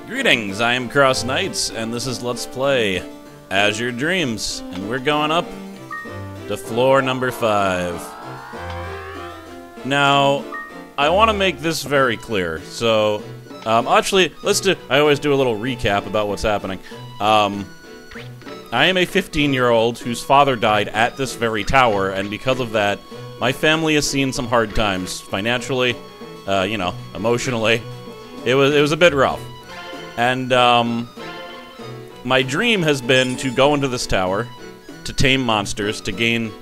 Greetings, I am CrossKnights, and this is Let's Play Azure Dreams, and we're going up to floor number 5. Now, I want to make this very clear, so, actually, I always do a little recap about what's happening. I am a 15-year-old whose father died at this very tower, and because of that, my family has seen some hard times, financially, emotionally. It was a bit rough. And, my dream has been to go into this tower, to tame monsters, to gain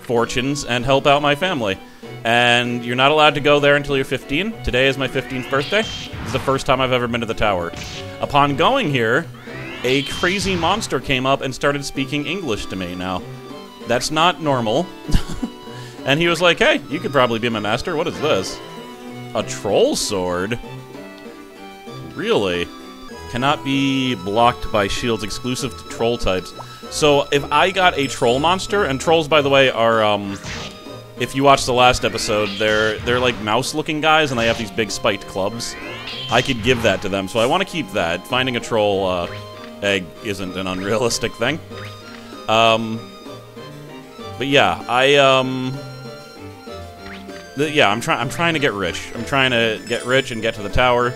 fortunes, and help out my family. And you're not allowed to go there until you're 15. Today is my 15th birthday. This is the first time I've ever been to the tower. Upon going here, a crazy monster came up and started speaking English to me. Now, that's not normal. And he was like, hey, you could probably be my master. What is this? A troll sword? Really? Cannot be blocked by shields exclusive to troll types. So if I got a troll monster, and trolls, by the way, are, if you watch the last episode, they're like mouse-looking guys, and they have these big spiked clubs. I could give that to them, so I want to keep that. Finding a troll egg isn't an unrealistic thing. But yeah, I'm trying to get rich. I'm trying to get rich and get to the tower.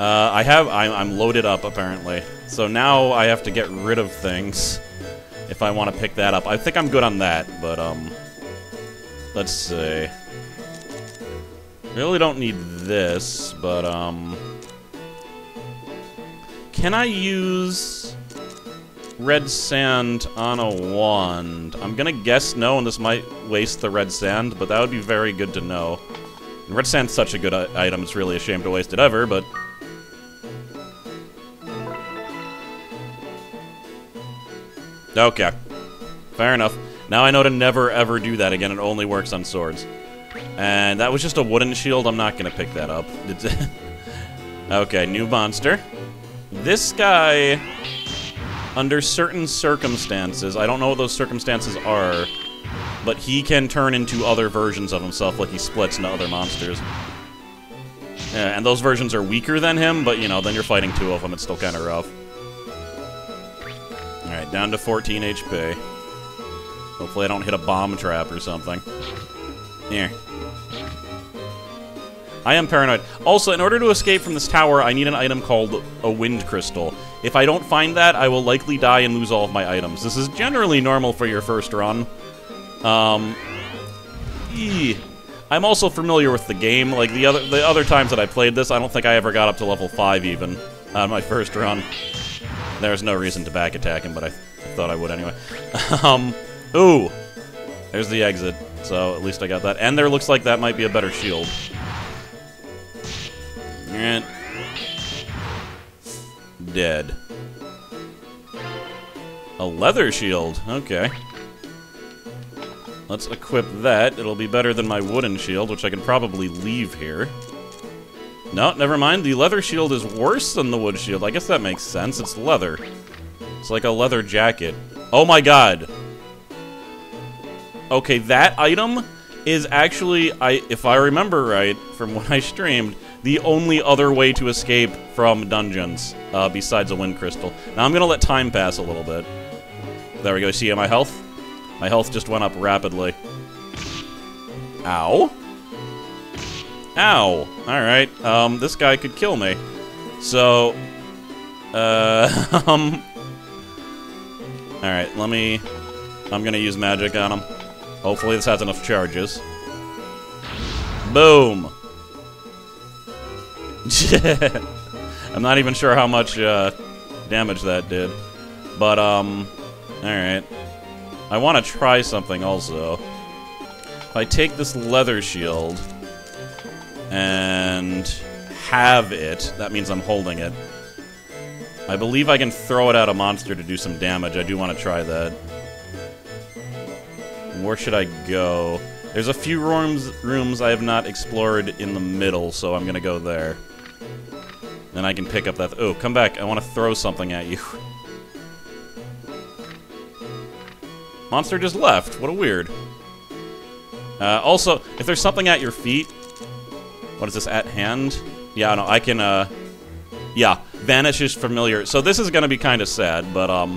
I'm loaded up, apparently. So now I have to get rid of things if I want to pick that up. I think I'm good on that, but, let's see. Really don't need this, but, can I use red sand on a wand? I'm gonna guess no, and this might waste the red sand, but that would be very good to know. And red sand's such a good item, it's really a shame to waste it ever, but... Okay. Fair enough. Now I know to never ever do that again, it only works on swords. And that was just a wooden shield, I'm not gonna pick that up. Okay, new monster. This guy, under certain circumstances, I don't know what those circumstances are, but he can turn into other versions of himself, like he splits into other monsters. Yeah, and those versions are weaker than him, but, you know, then you're fighting two of them, it's still kind of rough. Alright, down to 14 HP. Hopefully I don't hit a bomb trap or something. Here. I am paranoid. Also, in order to escape from this tower, I need an item called a wind crystal. If I don't find that, I will likely die and lose all of my items. This is generally normal for your first run. I'm also familiar with the game. Like, the other times that I played this, I don't think I ever got up to level 5 even on my first run. There's no reason to back attack him, but I thought I would anyway. Ooh! There's the exit, so at least I got that. And there looks like that might be a better shield. And dead. A leather shield, okay. Let's equip that. It'll be better than my wooden shield, which I can probably leave here. No, never mind. The leather shield is worse than the wood shield. I guess that makes sense. It's leather. It's like a leather jacket. Oh my god. Okay, that item is actually, if I remember right, from when I streamed, the only other way to escape from dungeons, besides a wind crystal. Now I'm gonna let time pass a little bit. There we go. See my health? My health just went up rapidly. Ow. Ow. Alright, this guy could kill me. So, alright, I'm gonna use magic on him. Hopefully this has enough charges. Boom! I'm not even sure how much, damage that did. But, alright. I want to try something also. If I take this leather shield and have it, that means I'm holding it. I believe I can throw it at a monster to do some damage. I do want to try that. Where should I go? There's a few rooms I have not explored in the middle, so I'm gonna go there. Then I can pick up that... Oh, come back. I want to throw something at you. Monster just left. What a weird. Also, if there's something at your feet... What is this, at hand? Yeah, no, I can, Yeah, vanishes familiar. So this is gonna be kind of sad, but,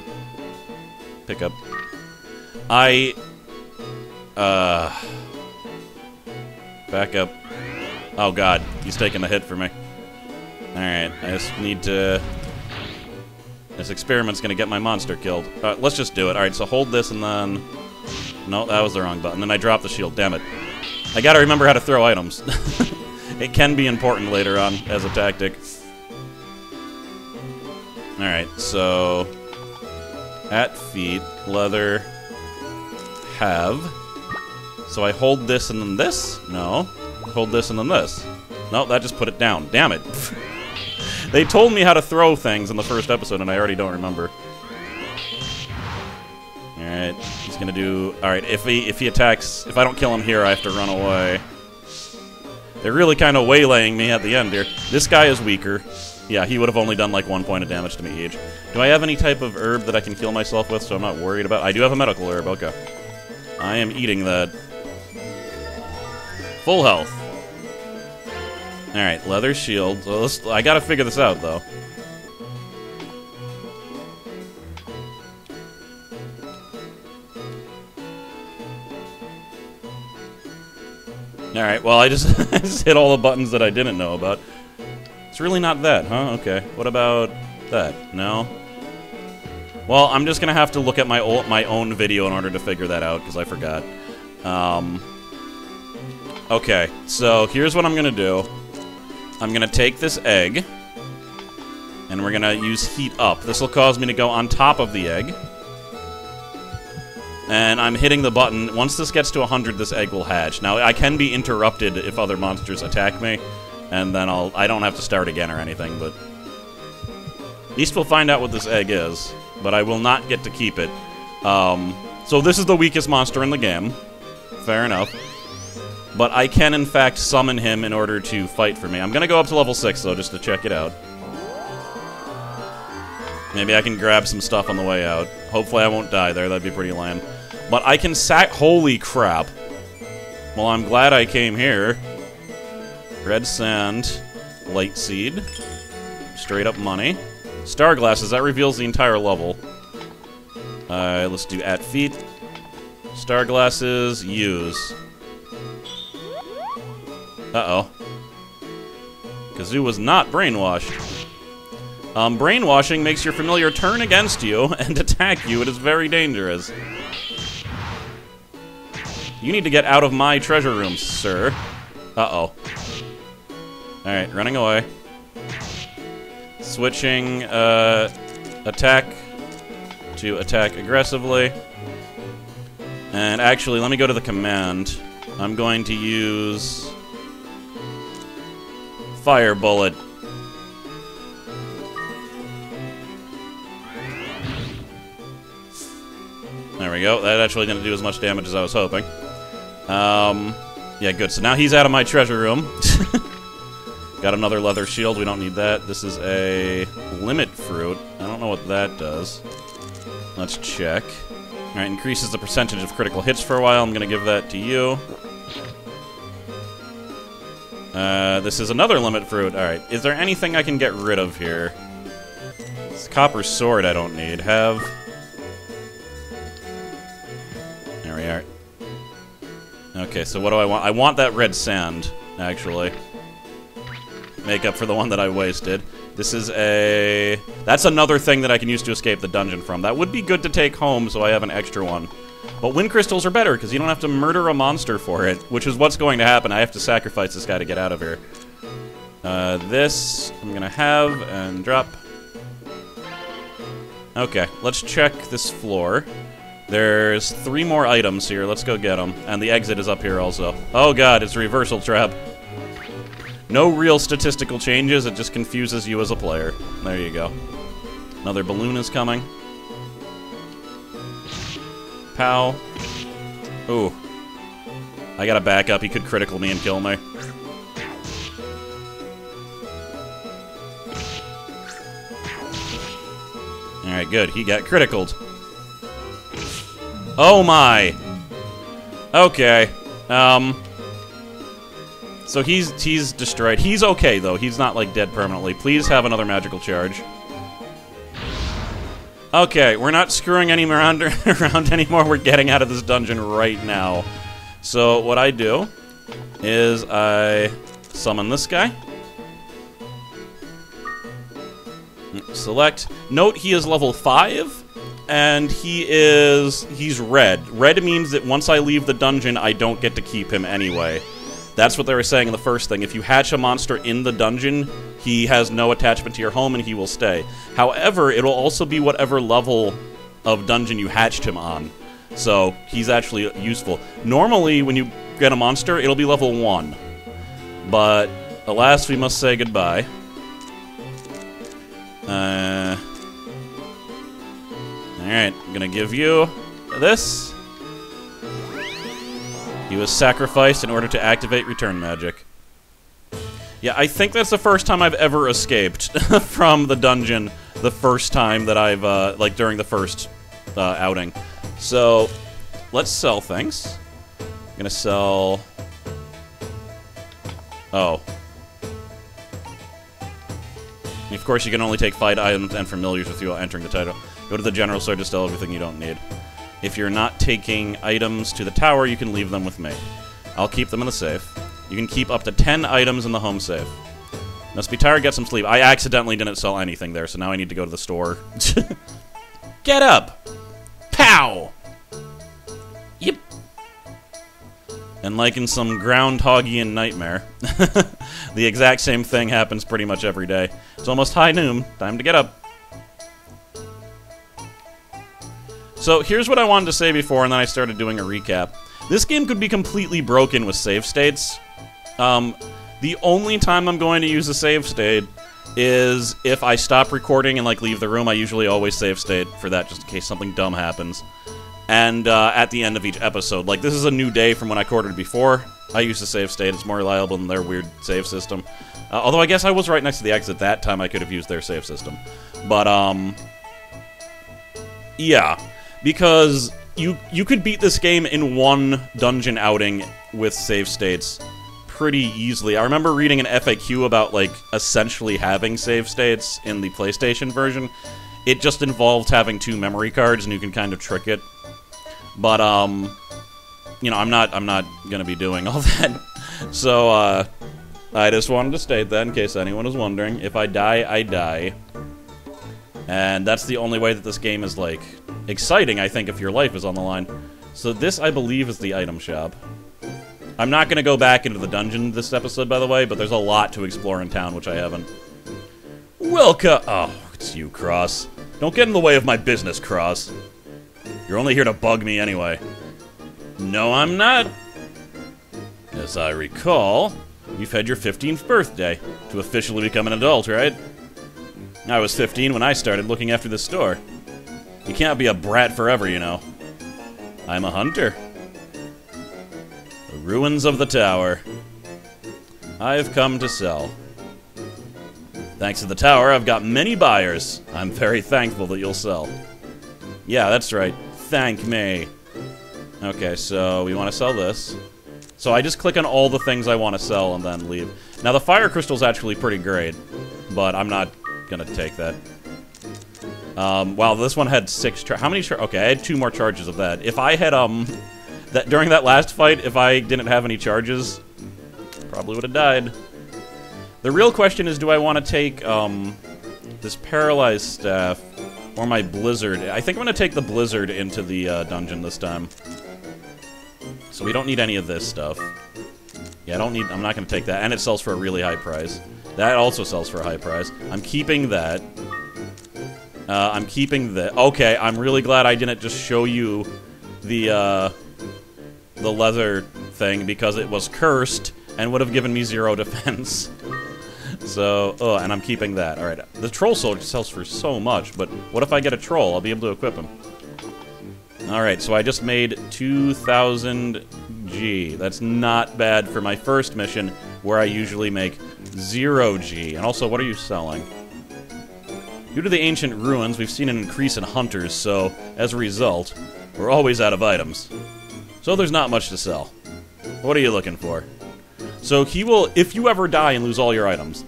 pick up. Back up. Oh god, he's taking the hit for me. Alright, I just need to... This experiment's gonna get my monster killed. Let's just do it. Alright, so hold this and then... No, that was the wrong button. Then I dropped the shield, damn it. I gotta remember how to throw items. It can be important later on as a tactic. Alright, so... At feet, leather... Have... So I hold this and then this? No. Hold this and then this. No, that just put it down. Damn it. They told me how to throw things in the first episode, and I already don't remember. Alright, he's gonna do... Alright, if he attacks... If I don't kill him here, I have to run away. They're really kind of waylaying me at the end here. This guy is weaker. Yeah, he would have only done like 1 point of damage to me each. Do I have any type of herb that I can heal myself with, so I'm not worried about... I do have a medical herb, okay. I am eating that. Full health. Alright, leather shield. So I gotta figure this out, though. Alright, well, I just, I just hit all the buttons that I didn't know about. It's really not that, huh? Okay. What about that? No? Well, I'm just gonna have to look at my own video in order to figure that out, because I forgot. Okay, so here's what I'm gonna do. I'm gonna take this egg, and we're gonna use heat up. This will cause me to go on top of the egg. And I'm hitting the button. Once this gets to 100, this egg will hatch. Now, I can be interrupted if other monsters attack me, and then I don't have to start again or anything, but... At least we'll find out what this egg is, but I will not get to keep it. So this is the weakest monster in the game. Fair enough. But I can, in fact, summon him in order to fight for me. I'm gonna go up to level 6, though, just to check it out. Maybe I can grab some stuff on the way out. Hopefully I won't die there, that'd be pretty lame. But I can holy crap. Well, I'm glad I came here. Red sand. Light seed. Straight up money. Star glasses, that reveals the entire level. Let's do at feet. Star glasses, use. Uh-oh. Kazoo was not brainwashed. Brainwashing makes your familiar turn against you and attack you. It is very dangerous. You need to get out of my treasure room, sir. Uh-oh. Alright, running away. Switching, attack to attack aggressively. And actually, let me go to the command. I'm going to use... Fire bullet. There we go. That actually didn't do as much damage as I was hoping. Yeah, good. So now he's out of my treasure room. Got another leather shield. We don't need that. This is a limit fruit. I don't know what that does. Let's check. Alright, increases the percentage of critical hits for a while. I'm going to give that to you. This is another limit fruit. Alright, is there anything I can get rid of here? This copper sword I don't need. Have... There we are. Okay, so what do I want? I want that red sand, actually. Make up for the one that I wasted. This is a... That's another thing that I can use to escape the dungeon from. That would be good to take home, so I have an extra one. But wind crystals are better, because you don't have to murder a monster for it, which is what's going to happen. I have to sacrifice this guy to get out of here. This I'm gonna have, and drop. Okay, let's check this floor. There's 3 more items here. Let's go get them. And the exit is up here also. Oh god, it's a reversal trap. No real statistical changes, it just confuses you as a player. There you go. Another balloon is coming. Pow. Ooh. I gotta back up, he could critical me and kill me. Alright, good. He got criticaled. Oh my! Okay. So he's destroyed. He's okay, though. He's not, like, dead permanently. Please have another magical charge. Okay, we're not screwing any around anymore. We're getting out of this dungeon right now. So what I do is I summon this guy. Select. Note he is level 5, and he's red. Red means that once I leave the dungeon, I don't get to keep him anyway. That's what they were saying in the first thing. If you hatch a monster in the dungeon, he has no attachment to your home and he will stay. However, it'll also be whatever level of dungeon you hatched him on. So, he's actually useful. Normally, when you get a monster, it'll be level 1. But, alas, we must say goodbye. Alright, I'm gonna give you this. He was sacrificed in order to activate return magic. Yeah, I think that's the first time I've ever escaped from the dungeon the first time that I've, like, during the first outing. So, let's sell things. I'm gonna sell... Oh. Of course, you can only take fight items and familiars with you while entering the title. Go to the general store to sell everything you don't need. If you're not taking items to the tower, you can leave them with me. I'll keep them in the safe. You can keep up to 10 items in the home safe. Must be tired, get some sleep. I accidentally didn't sell anything there, so now I need to go to the store. Get up! Pow! Yep. And like in some Groundhogian nightmare, the exact same thing happens pretty much every day. It's almost high noon. Time to get up. So here's what I wanted to say before, and then I started doing a recap. This game could be completely broken with save states. The only time I'm going to use a save state is if I stop recording and, like, leave the room. I usually always save state for that, just in case something dumb happens. And at the end of each episode. Like, this is a new day from when I recorded before. I use the save state. It's more reliable than their weird save system. Although I guess I was right next to the exit that time. I could have used their save system. But, yeah. Because you could beat this game in one dungeon outing with save states pretty easily. I remember reading an FAQ about, like, essentially having save states in the PlayStation version. It just involved having 2 memory cards, and you can kind of trick it. But, you know, I'm not gonna be doing all that. So, I just wanted to state that in case anyone is wondering. If I die, I die. And that's the only way that this game is, like, exciting, I think, if your life is on the line. So this, I believe, is the item shop. I'm not going to go back into the dungeon this episode, by the way, but there's a lot to explore in town, which I haven't. Welcome! Oh, it's you, Cross. Don't get in the way of my business, Cross. You're only here to bug me anyway. No, I'm not. As I recall, you've had your 15th birthday to officially become an adult, right? I was 15 when I started looking after the store. You can't be a brat forever, you know. I'm a hunter. The ruins of the tower. I've come to sell. Thanks to the tower, I've got many buyers. I'm very thankful that you'll sell. Yeah, that's right. Thank me. Okay, so we want to sell this. So I just click on all the things I want to sell and then leave. Now, the fire crystal's actually pretty great, but I'm not gonna take that. Wow, this one had 6 how many okay, I had 2 more charges of that. If I had, during that last fight, if I didn't have any charges, probably would have died. The real question is, do I want to take, this paralyzed staff or my blizzard? I think I'm gonna take the blizzard into the, dungeon this time. So we don't need any of this stuff. Yeah, I'm not gonna take that, and it sells for a really high price. That also sells for a high price. I'm keeping that. I'm keeping the... Okay, I'm really glad I didn't just show you the leather thing, because it was cursed and would have given me 0 defense. So, and I'm keeping that. Alright, the troll soldier sells for so much, but what if I get a troll? I'll be able to equip him. Alright, so I just made 2,000 G. That's not bad for my first mission, where I usually make 0 G. And also, what are you selling? Due to the ancient ruins, we've seen an increase in hunters, so, as a result, we're always out of items. So there's not much to sell. What are you looking for? So he will, if you ever die and lose all your items,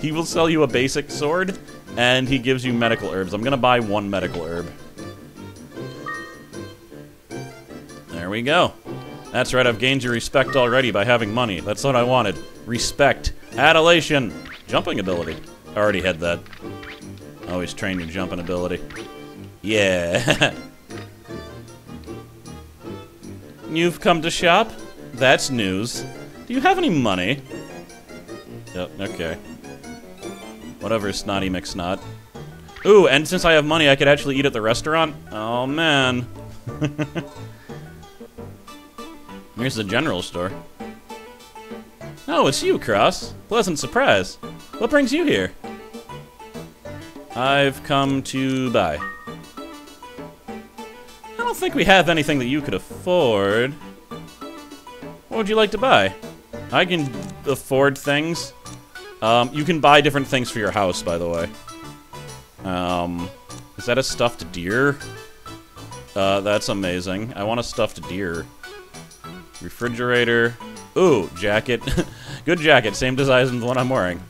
he will sell you a basic sword, and he gives you medical herbs. I'm gonna buy 1 medical herb. There we go. That's right, I've gained your respect already by having money. That's what I wanted. Respect. Adulation. Jumping ability. Already had that. Always train your jumping ability. Yeah. You've come to shop? That's news. Do you have any money? Yep, okay. Whatever, Snotty McSnot. Ooh, and since I have money, I could actually eat at the restaurant? Oh, man. Here's the general store. Oh, it's you, Cross. Pleasant surprise. What brings you here? I've come to buy. I don't think we have anything that you could afford. What would you like to buy? I can afford things. You can buy different things for your house, by the way. Is that a stuffed deer? That's amazing. I want a stuffed deer. Refrigerator. Ooh, jacket. Good jacket, same design as the one I'm wearing.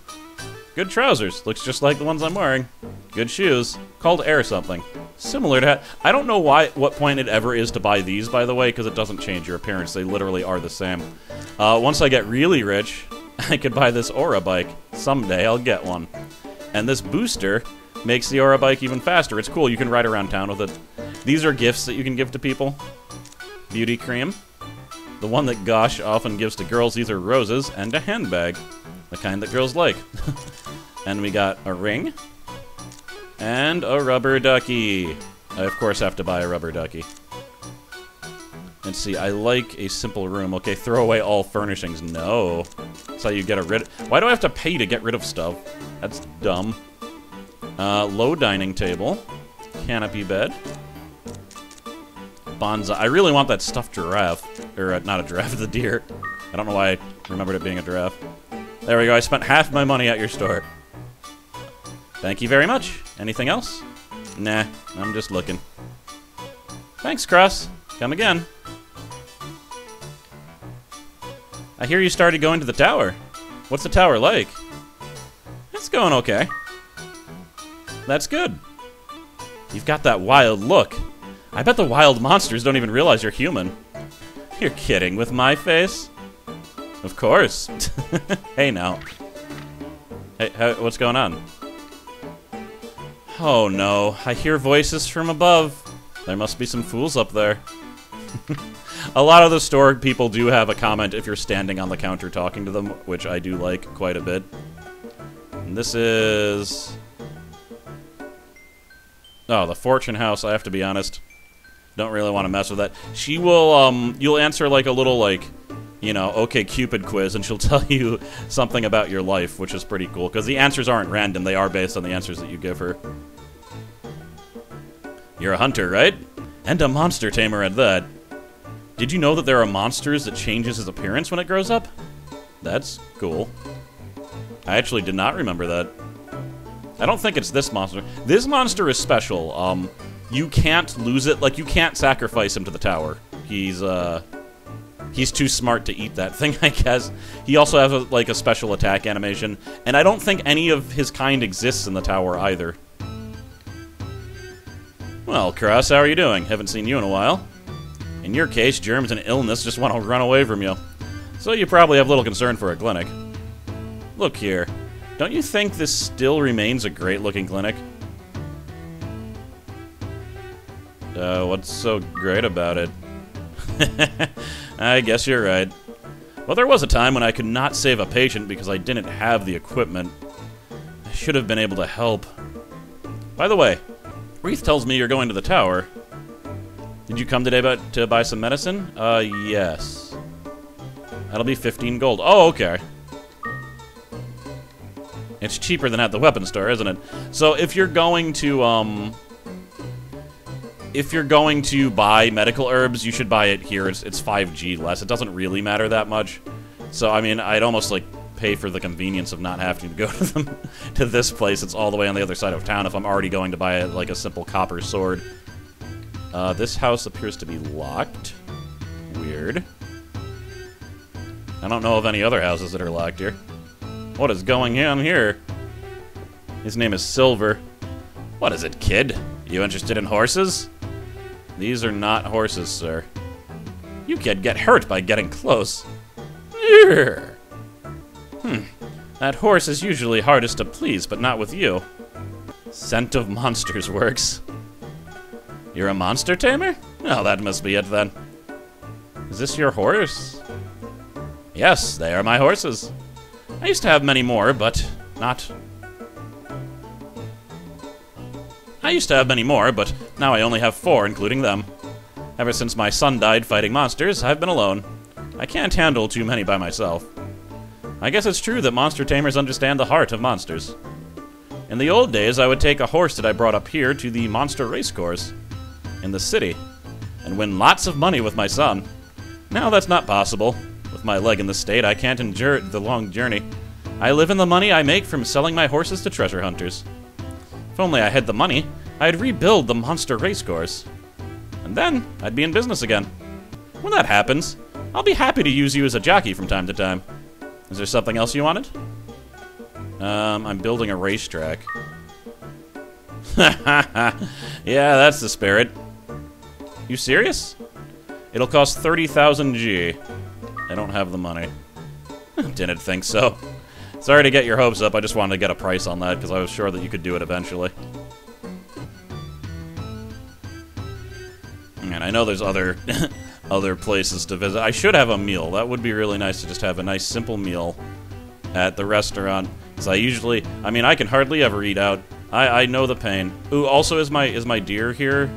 Good trousers, looks just like the ones I'm wearing. Good shoes, called Air something. Similar to... I don't know what point it ever is to buy these, by the way, because it doesn't change your appearance. They literally are the same. Once I get really rich, I could buy this Aura bike. Someday I'll get one. And this booster makes the Aura bike even faster. It's cool, you can ride around town with it. These are gifts that you can give to people. Beauty cream. The one that Gosh often gives to girls, these are roses, and a handbag. The kind that girls like. And we got a ring. And a rubber ducky. I, of course, have to buy a rubber ducky. Let's see, I like a simple room. Okay, throw away all furnishings. No. That's how you get rid... Why do I have to pay to get rid of stuff? That's dumb. Low dining table. Canopy bed. Bonsai. I really want that stuffed giraffe. Or, not a giraffe, the deer. I don't know why I remembered it being a giraffe. There we go, I spent half my money at your store. Thank you very much. Anything else? Nah, I'm just looking. Thanks, Cross. Come again. I hear you started going to the tower. What's the tower like? It's going okay. That's good. You've got that wild look. I bet the wild monsters don't even realize you're human. You're kidding with my face? Of course. Hey, now. Hey, what's going on? Oh, no. I hear voices from above. There must be some fools up there. A lot of the store people do have a comment if you're standing on the counter talking to them, which I do like quite a bit. And this is... Oh, the fortune house, I have to be honest. Don't really want to mess with that. She will, you'll answer like a little, like, you know, OK Cupid quiz, and she'll tell you something about your life, which is pretty cool, because the answers aren't random, they are based on the answers that you give her. You're a hunter, right? And a monster tamer at that. Did you know that there are monsters that changes his appearance when it grows up? That's cool. I actually did not remember that. I don't think it's this monster. This monster is special. You can't lose it. Like, you can't sacrifice him to the tower. He's too smart to eat that thing, I guess. He also has, like, a special attack animation. And I don't think any of his kind exists in the tower, either. Well, Cross, how are you doing? Haven't seen you in a while. In your case, germs and illness just want to run away from you. So you probably have little concern for a clinic. Look here. Don't you think this still remains a great-looking clinic? What's so great about it? I guess you're right. Well, there was a time when I could not save a patient because I didn't have the equipment. I should have been able to help. By the way, Wreath tells me you're going to the tower. Did you come today to buy some medicine? Yes. That'll be 15 gold. Oh, okay. It's cheaper than at the weapon store, isn't it? So if you're going to, buy medical herbs, you should buy it here. It's 5G less. It doesn't really matter that much. So, I mean, I'd almost, like, pay for the convenience of not having to go to them to this place. It's all the way on the other side of town if I'm already going to buy, like, a simple copper sword. This house appears to be locked. Weird. I don't know of any other houses that are locked here. What is going on here? His name is Silver. What is it, kid? You interested in horses? These are not horses, sir. You could get hurt by getting close. That horse is usually hardest to please, but not with you. Scent of monsters works. You're a monster tamer? Oh, that must be it then. Is this your horse? Yes, they are my horses. I used to have many more, but now I only have 4, including them. Ever since my son died fighting monsters, I've been alone. I can't handle too many by myself. I guess it's true that monster tamers understand the heart of monsters. In the old days, I would take a horse that I brought up here to the monster race course in the city and win lots of money with my son. Now that's not possible. With my leg in this state, I can't endure the long journey. I live in the money I make from selling my horses to treasure hunters. If only I had the money, I'd rebuild the monster race course. And then, I'd be in business again. When that happens, I'll be happy to use you as a jockey from time to time. Is there something else you wanted? I'm building a racetrack. Yeah, that's the spirit. You serious? It'll cost 30,000 G. I don't have the money. Didn't think so. Sorry to get your hopes up, I just wanted to get a price on that because I was sure that you could do it eventually. And I know there's other other places to visit. I should have a meal. That would be really nice to just have a nice simple meal at the restaurant. Because I can hardly ever eat out. I know the pain. Ooh, also is my deer here?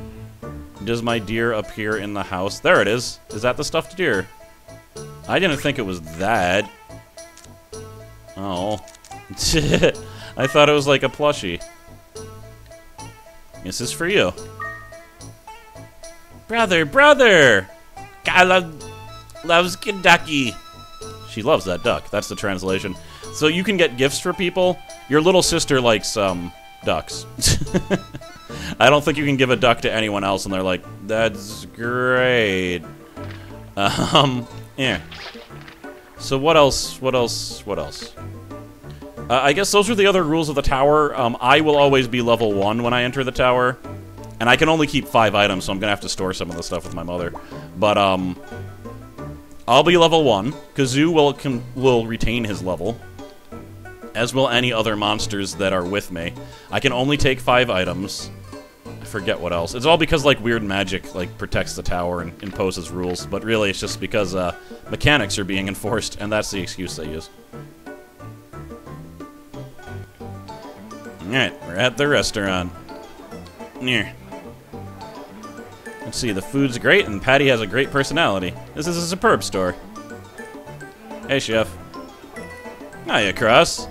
Does my deer appear in the house? There it is. Is that the stuffed deer? I didn't think it was that. Oh. I thought it was like a plushie. This is for you. Brother! God loves Kentucky. She loves that duck. That's the translation. So you can get gifts for people. Your little sister likes, ducks. I don't think you can give a duck to anyone else and they're like, that's great. Yeah. So what else? I guess those are the other rules of the tower. I will always be level 1 when I enter the tower. And I can only keep 5 items, so I'm gonna have to store some of the stuff with my mother. But, I'll be level 1. Kazoo will retain his level. As will any other monsters that are with me. I can only take 5 items. I forget what else. It's all because, like, weird magic, like, protects the tower and imposes rules. But really, it's just because, mechanics are being enforced, and that's the excuse they use. Alright, we're at the restaurant. Yeah. Let's see, the food's great, and Patty has a great personality. This is a superb store. Hey, chef. Hiya, Cross.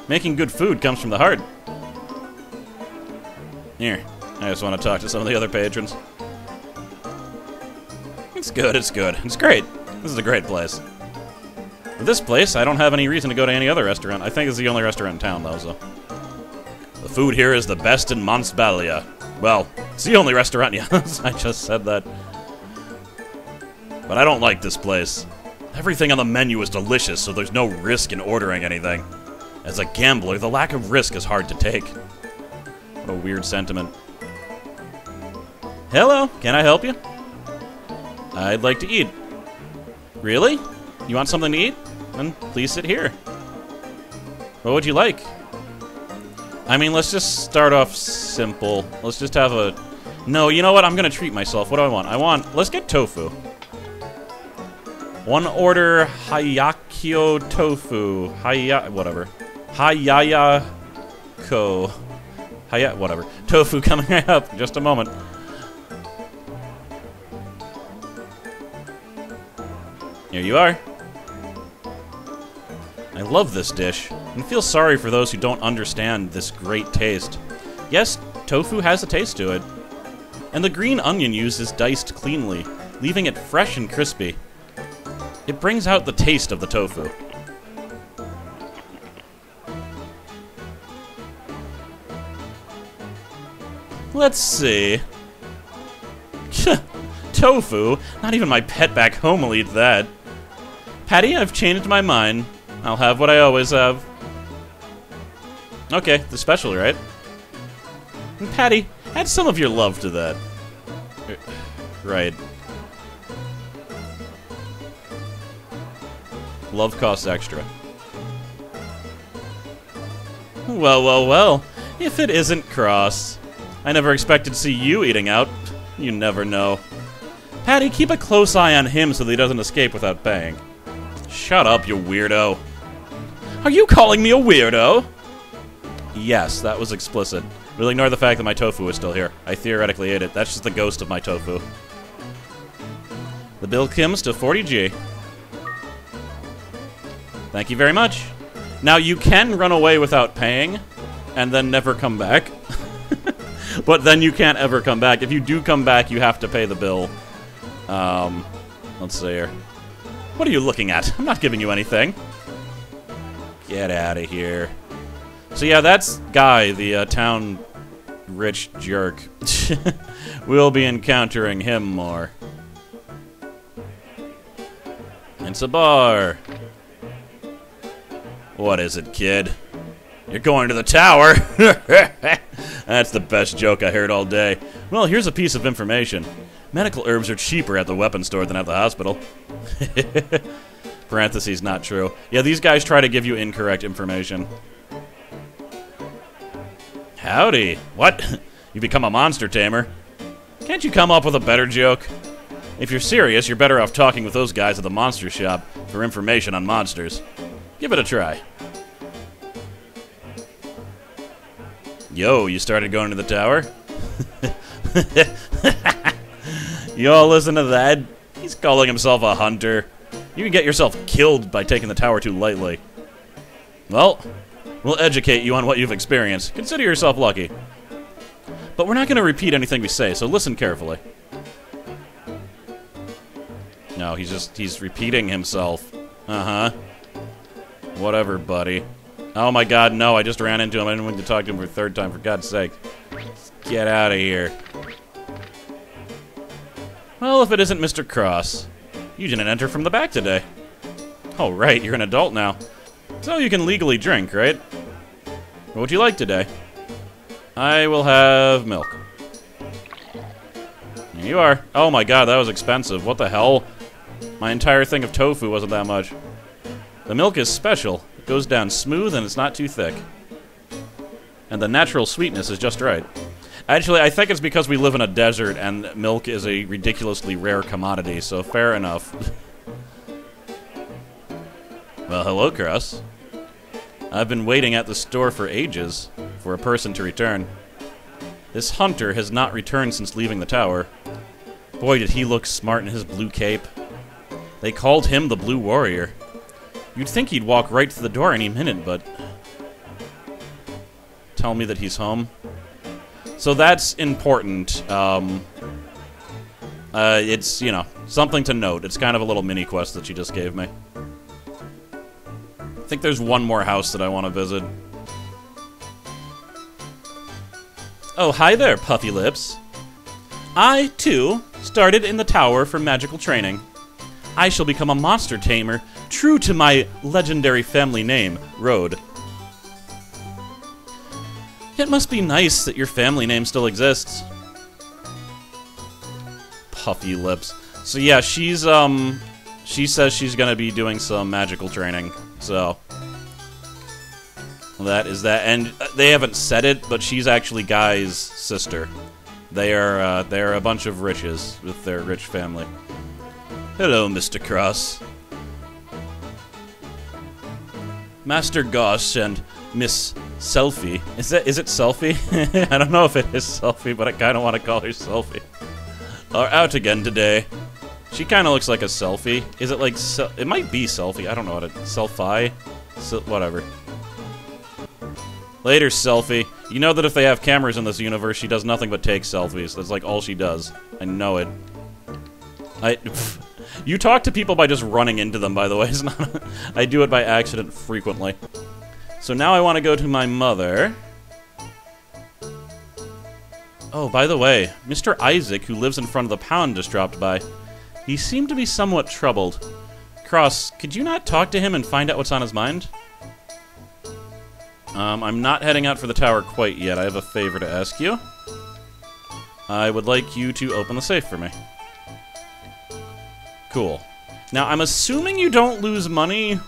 Making good food comes from the heart. Here, I just want to talk to some of the other patrons. It's good, it's good. It's great. This is a great place. With this place, I don't have any reason to go to any other restaurant. I think it's the only restaurant in town, though, so. The food here is the best in Monsbalia. Well, it's the only restaurant, yes, I just said that. But I don't like this place. Everything on the menu is delicious, so there's no risk in ordering anything. As a gambler, the lack of risk is hard to take. What a weird sentiment. Hello, can I help you? I'd like to eat. Really? You want something to eat? Then please sit here. What would you like? I mean, let's just start off simple. Let's just have a... No, you know what? I'm gonna treat myself. What do I want? Let's get tofu. 1 order Hayakyo tofu. Whatever. Hayayako. Whatever. Tofu coming right up in just a moment. Here you are. I love this dish, and feel sorry for those who don't understand this great taste. Yes, tofu has a taste to it. And the green onion used is diced cleanly, leaving it fresh and crispy. It brings out the taste of the tofu. Let's see. Tofu? Not even my pet back home will eat that. Patty, I've changed my mind. I'll have what I always have. Okay, the special, right? And Patty, add some of your love to that. Right. Love costs extra. Well, well, well. If it isn't Cross. I never expected to see you eating out. You never know. Patty, keep a close eye on him so that he doesn't escape without paying. Shut up, you weirdo. Are you calling me a weirdo? Yes, that was explicit. We'll ignore the fact that my tofu is still here. I theoretically ate it. That's just the ghost of my tofu. The bill comes to 40G. Thank you very much. Now, you can run away without paying, and then never come back. But then you can't ever come back. If you do come back, you have to pay the bill. Let's see here. What are you looking at? I'm not giving you anything. Get out of here. So yeah, that's Guy, the town rich jerk. We'll be encountering him more. It's a bar. What is it, kid? You're going to the tower? That's the best joke I heard all day. Well, here's a piece of information. Medical herbs are cheaper at the weapon store than at the hospital. Parentheses, not true. Yeah, these guys try to give you incorrect information. Howdy. What? You become a monster tamer? Can't you come up with a better joke? If you're serious, you're better off talking with those guys at the monster shop for information on monsters. Give it a try. Yo, you started going to the tower? You all listen to that? He's calling himself a hunter. You can get yourself killed by taking the tower too lightly. Well, we'll educate you on what you've experienced. Consider yourself lucky. But we're not going to repeat anything we say, so listen carefully. No, he's repeating himself. Uh-huh. Whatever, buddy. Oh my god, no, I just ran into him. I didn't want to talk to him for a third time, for God's sake. Get out of here. Well, if it isn't Mr. Cross. You didn't enter from the back today. Oh, right, you're an adult now. So you can legally drink, right? What would you like today? I will have milk. Here you are. Oh my god, that was expensive. What the hell? My entire thing of tofu wasn't that much. The milk is special. It goes down smooth and it's not too thick. And the natural sweetness is just right. Actually, I think it's because we live in a desert and milk is a ridiculously rare commodity, so fair enough. Well, hello, Cross. I've been waiting at the store for ages for a person to return. This hunter has not returned since leaving the tower. Boy, did he look smart in his blue cape. They called him the Blue Warrior. You'd think he'd walk right to the door any minute, but... Tell me that he's home. So that's important. It's, you know, something to note. It's kind of a little mini-quest that she just gave me. I think there's one more house that I want to visit. Oh, hi there, Puffy Lips. I, too, started in the tower for magical training. I shall become a monster tamer, true to my legendary family name, Road. It must be nice that your family name still exists. Puffy Lips. So yeah, she's, she says she's gonna be doing some magical training, so... That is that, and they haven't said it, but she's actually Guy's sister. They're a bunch of riches with their rich family. Hello, Mr. Cross. Master Gosh and Miss Selfie. Is it Selfie? I don't know if it is Selfie, but I kind of want to call her Selfie. Are out again today. She kind of looks like a selfie. Is it like... it might be Selfie. I don't know what it... Selfie? Whatever. Later, Selfie. You know that if they have cameras in this universe, she does nothing but take selfies. That's like all she does. I know it. You talk to people by just running into them, by the way. It's not, I do it by accident frequently. So now I want to go to my mother. Oh, by the way, Mr. Isaac, who lives in front of the pound, just dropped by. He seemed to be somewhat troubled. Cross, could you not talk to him and find out what's on his mind? I'm not heading out for the tower quite yet. I have a favor to ask you. I would like you to open the safe for me. Cool. Now, I'm assuming you don't lose money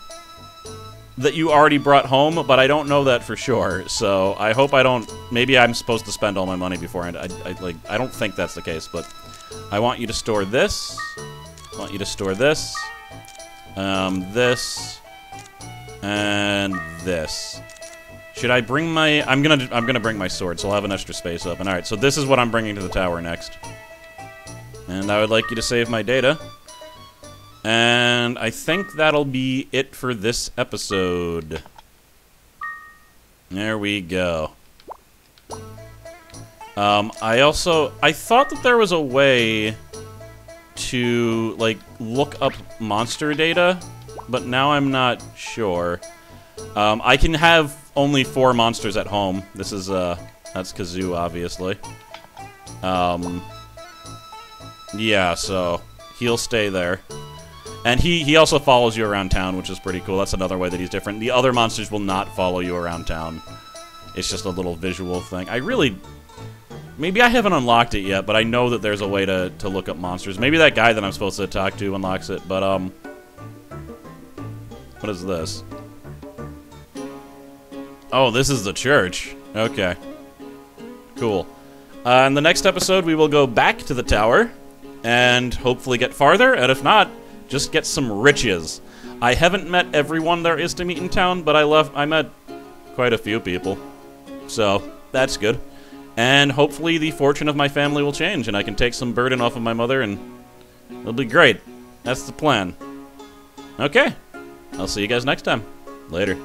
that you already brought home, but I don't know that for sure. So I hope I don't. Maybe I'm supposed to spend all my money beforehand. I don't think that's the case, but I want you to store this. I want you to store this, this, and this. Should I bring my? I'm gonna bring my sword, so I'll have an extra space open. All right, so this is what I'm bringing to the tower next, and I would like you to save my data. And I think that'll be it for this episode. There we go. I thought that there was a way to, like, look up monster data, but now I'm not sure. I can have only 4 monsters at home. This is, that's Kazoo, obviously. Yeah, so he'll stay there. And he also follows you around town, which is pretty cool. That's another way that he's different. The other monsters will not follow you around town. It's just a little visual thing. Maybe I haven't unlocked it yet, but I know that there's a way to look up monsters. Maybe that guy that I'm supposed to talk to unlocks it, but, what is this? Oh, this is the church. Okay. Cool. In the next episode, we will go back to the tower and hopefully get farther, and if not, just get some riches. I haven't met everyone there is to meet in town, but I met quite a few people. So, that's good. And hopefully the fortune of my family will change, and I can take some burden off of my mother, and it'll be great. That's the plan. Okay. I'll see you guys next time. Later.